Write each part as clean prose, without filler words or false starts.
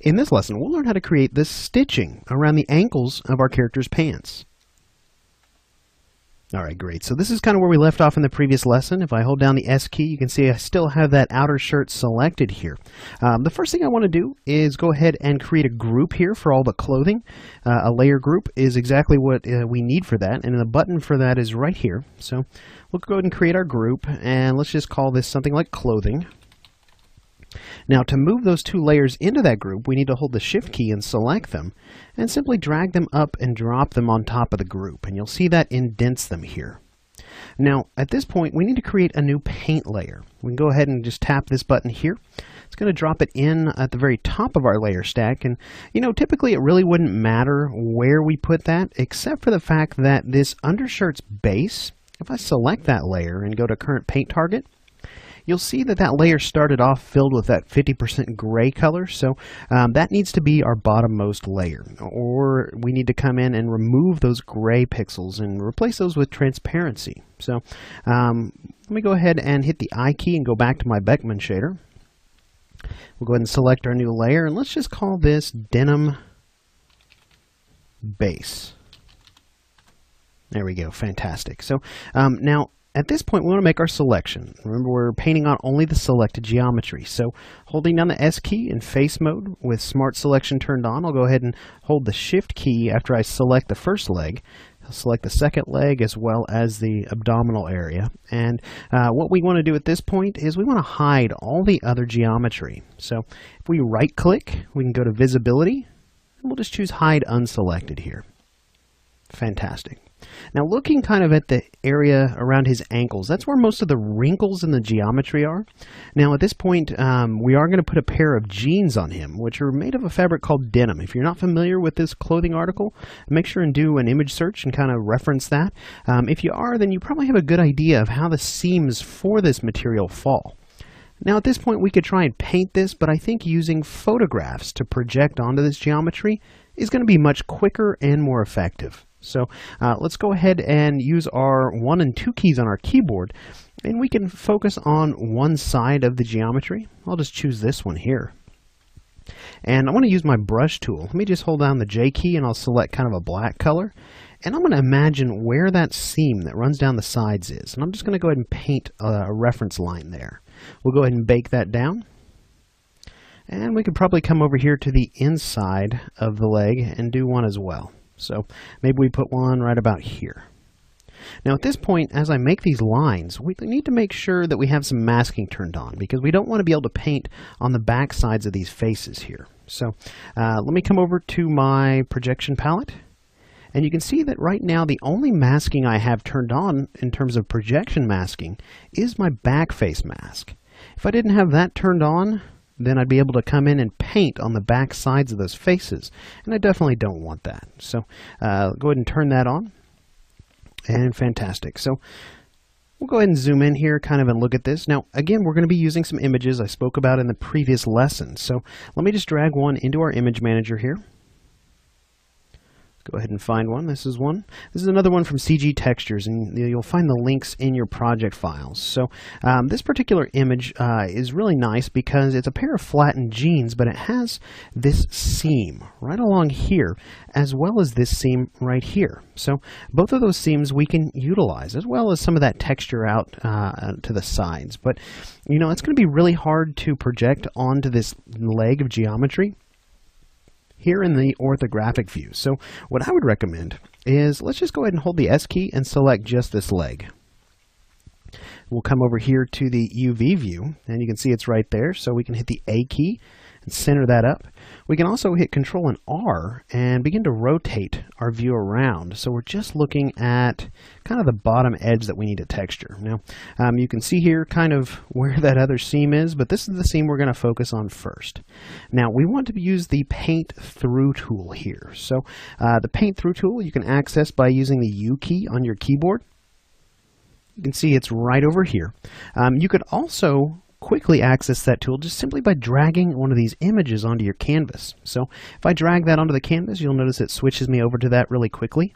In this lesson, we'll learn how to create this stitching around the ankles of our character's pants. Alright, great. So this is kind of where we left off in the previous lesson. If I hold down the S key, you can see I still have that outer shirt selected here. The first thing I want to do is go ahead and create a group here for all the clothing. A layer group is exactly what we need for that, and the button for that is right here. So we'll go ahead and create our group, and let's just call this something like clothing. Now, to move those two layers into that group, we need to hold the Shift key and select them, and simply drag them up and drop them on top of the group, and you'll see that indents them here. Now, at this point, we need to create a new paint layer. We can go ahead and just tap this button here. It's going to drop it in at the very top of our layer stack, and typically it really wouldn't matter where we put that, except for the fact that this undershirt's base, if I select that layer and go to current paint target, you'll see that that layer started off filled with that 50% gray color, so that needs to be our bottommost layer. Or we need to come in and remove those gray pixels and replace those with transparency. So let me go ahead and hit the I key and go back to my Beckman shader. We'll go ahead and select our new layer, and let's just call this Denim Base. There we go, fantastic. So now, at this point, we want to make our selection. Remember, we're painting on only the selected geometry. So holding down the S key in face mode with Smart Selection turned on, I'll go ahead and hold the Shift key after I select the first leg. I'll select the second leg as well as the abdominal area. And what we want to do at this point is we want to hide all the other geometry. So if we right-click, we can go to Visibility, and we'll just choose Hide Unselected here. Fantastic. Now, looking kind of at the area around his ankles, that's where most of the wrinkles in the geometry are. Now, at this point, we are going to put a pair of jeans on him, which are made of a fabric called denim. If you're not familiar with this clothing article, make sure and do an image search and kind of reference that. If you are, then you probably have a good idea of how the seams for this material fall. Now, at this point, we could try and paint this, but I think using photographs to project onto this geometry is going to be much quicker and more effective. So let's go ahead and use our 1 and 2 keys on our keyboard, and we can focus on one side of the geometry. I'll just choose this one here. And I want to use my brush tool. Let me just hold down the J key, and I'll select kind of a black color. And I'm going to imagine where that seam that runs down the sides is. And I'm just going to go ahead and paint a reference line there. We'll go ahead and bake that down. And we could probably come over here to the inside of the leg and do one as well. So maybe we put one right about here. Now, at this point, as I make these lines, we need to make sure that we have some masking turned on, because we don't want to be able to paint on the back sides of these faces here. So let me come over to my projection palette, and you can see that right now the only masking I have turned on in terms of projection masking is my back face mask. If I didn't have that turned on, then I'd be able to come in and paint on the back sides of those faces, and I definitely don't want that. So go ahead and turn that on, and fantastic. So we'll go ahead and zoom in here kind of and look at this. Now, again, we're going to be using some images I spoke about in the previous lesson. So let me just drag one into our image manager here. Go ahead and find one. This is one. This is another one from CG Textures, and you'll find the links in your project files. So this particular image is really nice because it's a pair of flattened jeans, but it has this seam right along here, as well as this seam right here. So both of those seams we can utilize, as well as some of that texture out to the sides. But it's going to be really hard to project onto this leg of geometry here in the orthographic view. So what I would recommend is let's just go ahead and hold the S key and select just this leg. We'll come over here to the UV view, and you can see it's right there, so we can hit the A key and center that up. We can also hit Control and R and begin to rotate our view around. So we're just looking at kind of the bottom edge that we need to texture. Now, you can see here kind of where that other seam is, but this is the seam we're going to focus on first. Now, we want to use the Paint Through tool here. So the Paint Through tool you can access by using the U key on your keyboard. You can see it's right over here. You could also quickly access that tool just simply by dragging one of these images onto your canvas. So if I drag that onto the canvas, you'll notice it switches me over to that really quickly.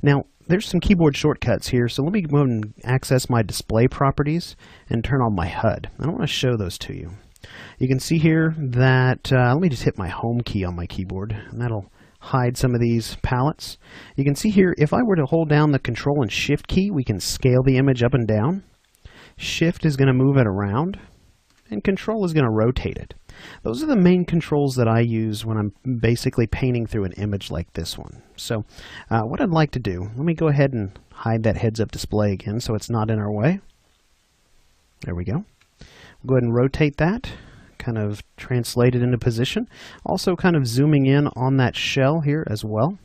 Now, there's some keyboard shortcuts here, so let me go and access my display properties and turn on my HUD. I want to show those to you. You can see here that, let me just hit my home key on my keyboard, and that'll hide some of these palettes. You can see here, if I were to hold down the Control and Shift key, we can scale the image up and down. Shift is going to move it around, and Control is going to rotate it. Those are the main controls that I use when I'm basically painting through an image like this one. So what I'd like to do, let me go ahead and hide that heads-up display again so it's not in our way. There we go. We'll go ahead and rotate that, kind of translate it into position. Also kind of zooming in on that shell here as well.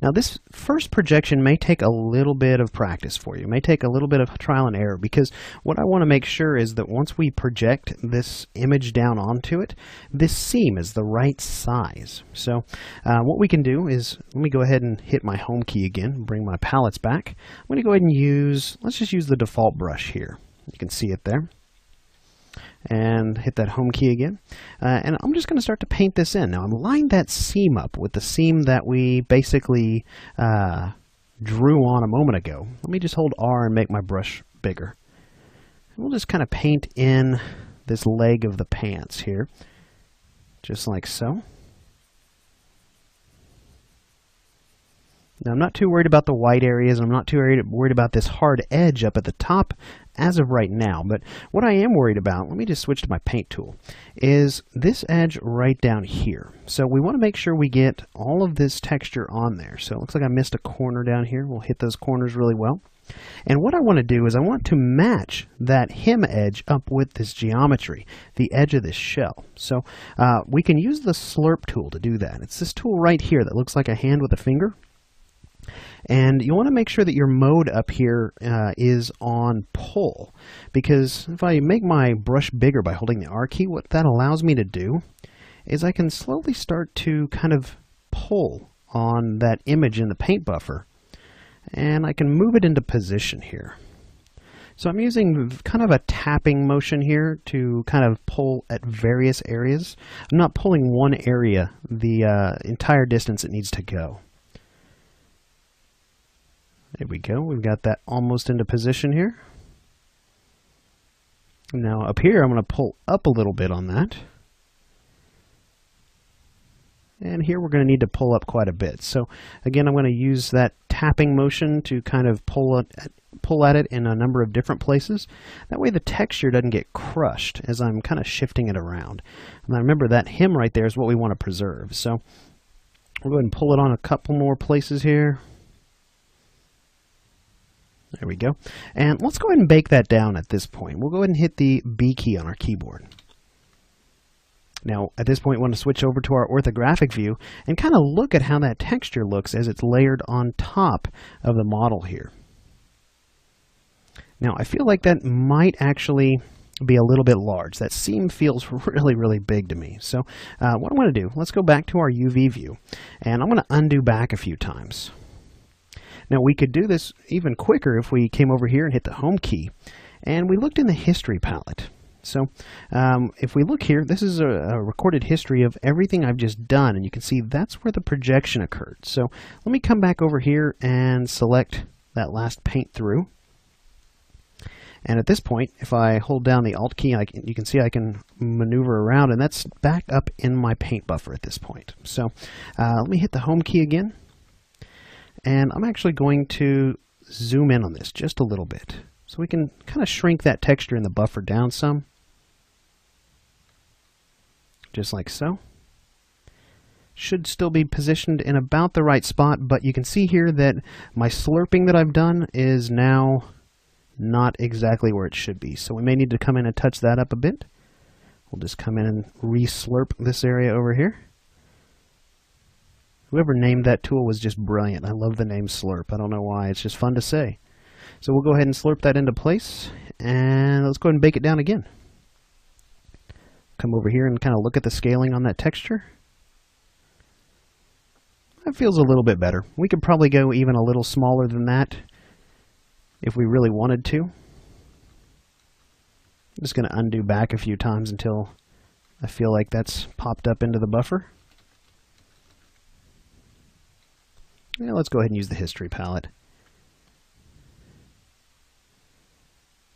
Now this first projection may take a little bit of practice for you. It may take a little bit of trial and error, because what I want to make sure is that once we project this image down onto it, this seam is the right size. So what we can do is, let me go ahead and hit my home key again, bring my palettes back. I'm going to go ahead and use, let's just use the default brush here. You can see it there. And hit that home key again. And I'm just going to start to paint this in. Now, I'm lining that seam up with the seam that we basically drew on a moment ago. Let me just hold R and make my brush bigger. And we'll just kind of paint in this leg of the pants here, just like so. Now, I'm not too worried about the white areas, and I'm not too worried about this hard edge up at the top as of right now. But what I am worried about, let me just switch to my paint tool, is this edge right down here. So we want to make sure we get all of this texture on there. So it looks like I missed a corner down here. We'll hit those corners really well. And what I want to do is I want to match that hem edge up with this geometry, the edge of this shell. So we can use the slurp tool to do that. It's this tool right here that looks like a hand with a finger. And you want to make sure that your mode up here is on pull, because if I make my brush bigger by holding the R key, what that allows me to do is I can slowly start to kind of pull on that image in the paint buffer, and I can move it into position here. So I'm using kind of a tapping motion here to kind of pull at various areas. I'm not pulling one area the entire distance it needs to go. There we go. We've got that almost into position here. Now up here, I'm going to pull up a little bit on that. And here we're going to need to pull up quite a bit. So again, I'm going to use that tapping motion to kind of pull at it in a number of different places. That way the texture doesn't get crushed as I'm kind of shifting it around. And remember, that hem right there is what we want to preserve. So we'll go ahead and pull it on a couple more places here. There we go. And let's go ahead and bake that down at this point. We'll go ahead and hit the B key on our keyboard. Now, at this point, we want to switch over to our orthographic view and kind of look at how that texture looks as it's layered on top of the model here. Now, I feel like that might actually be a little bit large. That seam feels really, really big to me. So what I'm going to do, let's go back to our UV view, and I'm going to undo back a few times. Now, we could do this even quicker if we came over here and hit the home key, and we looked in the history palette. So if we look here, this is a recorded history of everything I've just done, and you can see that's where the projection occurred. So let me come back over here and select that last paint through. And at this point, if I hold down the Alt key, you can see I can maneuver around, and that's back up in my paint buffer at this point. So let me hit the home key again. And I'm actually going to zoom in on this just a little bit, so we can kind of shrink that texture in the buffer down some. Just like so. Should still be positioned in about the right spot, but you can see here that my slurping that I've done is now not exactly where it should be. So we may need to come in and touch that up a bit. We'll just come in and re-slurp this area over here. Whoever named that tool was just brilliant. I love the name Slurp. I don't know why. It's just fun to say. So we'll go ahead and slurp that into place, and let's go ahead and bake it down again. Come over here and kind of look at the scaling on that texture. That feels a little bit better. We could probably go even a little smaller than that if we really wanted to. I'm just going to undo back a few times until I feel like that's popped up into the buffer. Yeah, let's go ahead and use the history palette.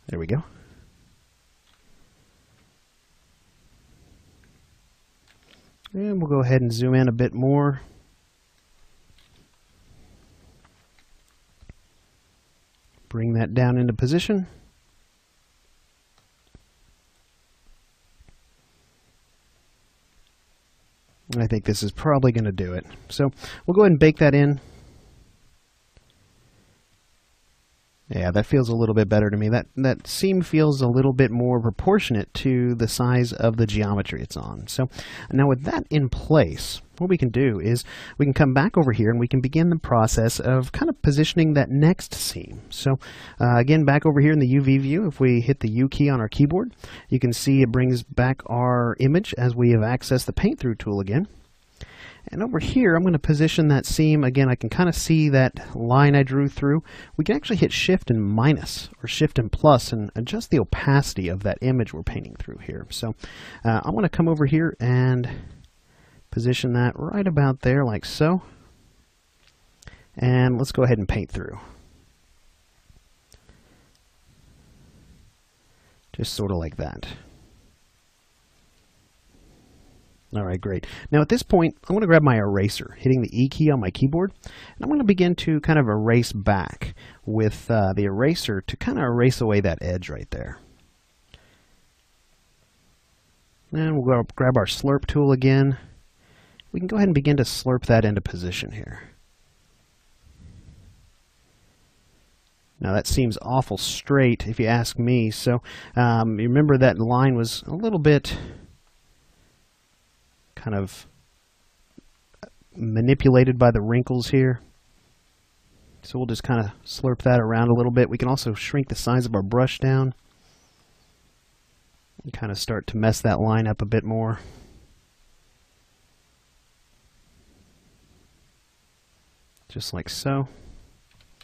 There we go. And we'll go ahead and zoom in a bit more. Bring that down into position. I think this is probably going to do it. So we'll go ahead and bake that in. Yeah, that feels a little bit better to me. That seam feels a little bit more proportionate to the size of the geometry it's on. So now with that in place, what we can do is we can come back over here and we can begin the process of kind of positioning that next seam. So again, back over here in the UV view, if we hit the U key on our keyboard, you can see it brings back our image as we have accessed the paint through tool again. And over here, I'm going to position that seam. Again, I can kind of see that line I drew through. We can actually hit Shift and minus or Shift and plus and adjust the opacity of that image we're painting through here. So I'm going to come over here and position that right about there like so. And let's go ahead and paint through. Just sort of like that. All right, great. Now at this point, I'm going to grab my eraser, hitting the E key on my keyboard, and I'm going to begin to kind of erase back with the eraser to kind of erase away that edge right there. And we'll grab our slurp tool again. We can go ahead and begin to slurp that into position here. Now that seems awful straight if you ask me, so you remember that line was a little bit kind of manipulated by the wrinkles here. So we'll just kind of slurp that around a little bit. We can also shrink the size of our brush down and kind of start to mess that line up a bit more. Just like so.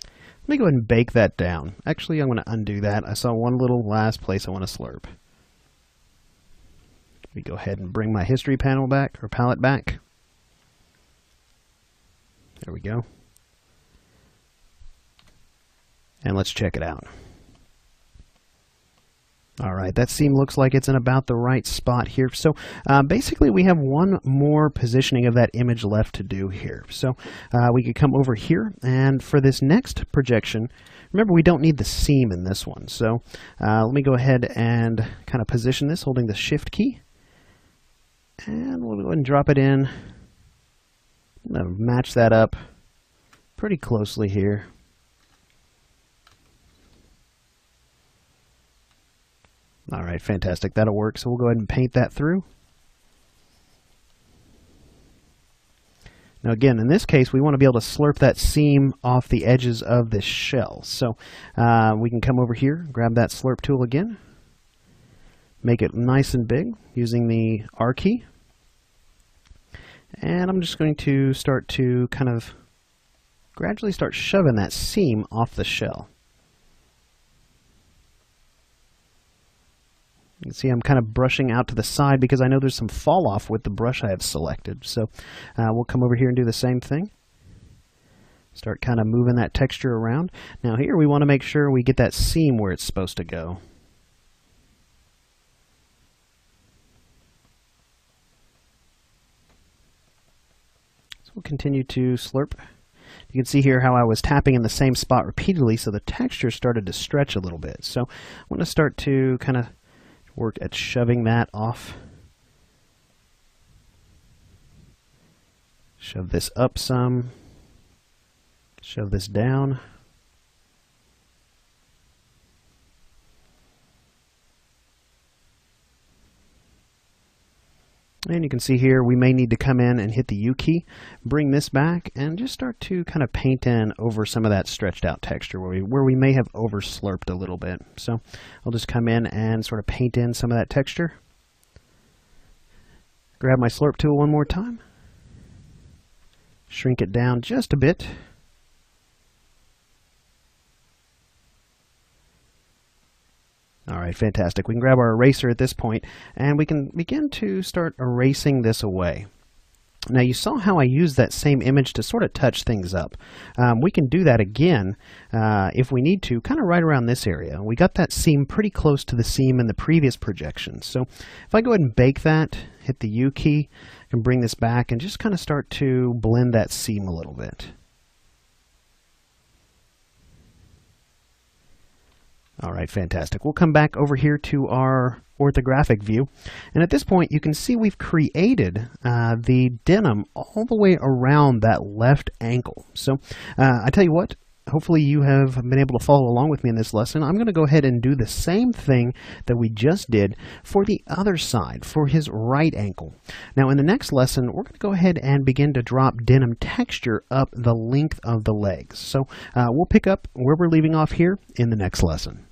Let me go ahead and bake that down. Actually, I'm going to undo that. I saw one little last place I want to slurp. Let me go ahead and bring my history panel back, or palette back. There we go. And let's check it out. All right, that seam looks like it's in about the right spot here. So basically we have one more positioning of that image left to do here. So we could come over here, and for this next projection, remember we don't need the seam in this one. So let me go ahead and kind of position this holding the Shift key. And we'll go ahead and drop it in. I'm going to match that up pretty closely here. All right, fantastic. That'll work. So we'll go ahead and paint that through. Now again, in this case, we want to be able to slurp that seam off the edges of this shell. So we can come over here, grab that slurp tool again, make it nice and big using the R key. And I'm just going to start to kind of gradually start shoving that seam off the shell. You can see I'm kind of brushing out to the side because I know there's some fall off with the brush I have selected. So we'll come over here and do the same thing. Start kind of moving that texture around. Now here we want to make sure we get that seam where it's supposed to go. We'll continue to slurp. You can see here how I was tapping in the same spot repeatedly, so the texture started to stretch a little bit. So I'm going to start to kind of work at shoving that off. Shove this up some. Shove this down. And you can see here we may need to come in and hit the U key, bring this back, and just start to kind of paint in over some of that stretched out texture where we may have over slurped a little bit. So I'll just come in and sort of paint in some of that texture. Grab my slurp tool one more time. Shrink it down just a bit. All right, fantastic. We can grab our eraser at this point, and we can begin to start erasing this away. Now you saw how I used that same image to sort of touch things up. We can do that again if we need to, kind of right around this area. We got that seam pretty close to the seam in the previous projection. So if I go ahead and bake that, hit the U key, I can bring this back and just kind of start to blend that seam a little bit. All right, fantastic. We'll come back over here to our orthographic view. And at this point, you can see we've created the denim all the way around that left ankle. So I tell you what, hopefully you have been able to follow along with me in this lesson. I'm going to go ahead and do the same thing that we just did for the other side, for his right ankle. Now in the next lesson, we're going to go ahead and begin to drop denim texture up the length of the legs. So we'll pick up where we're leaving off here in the next lesson.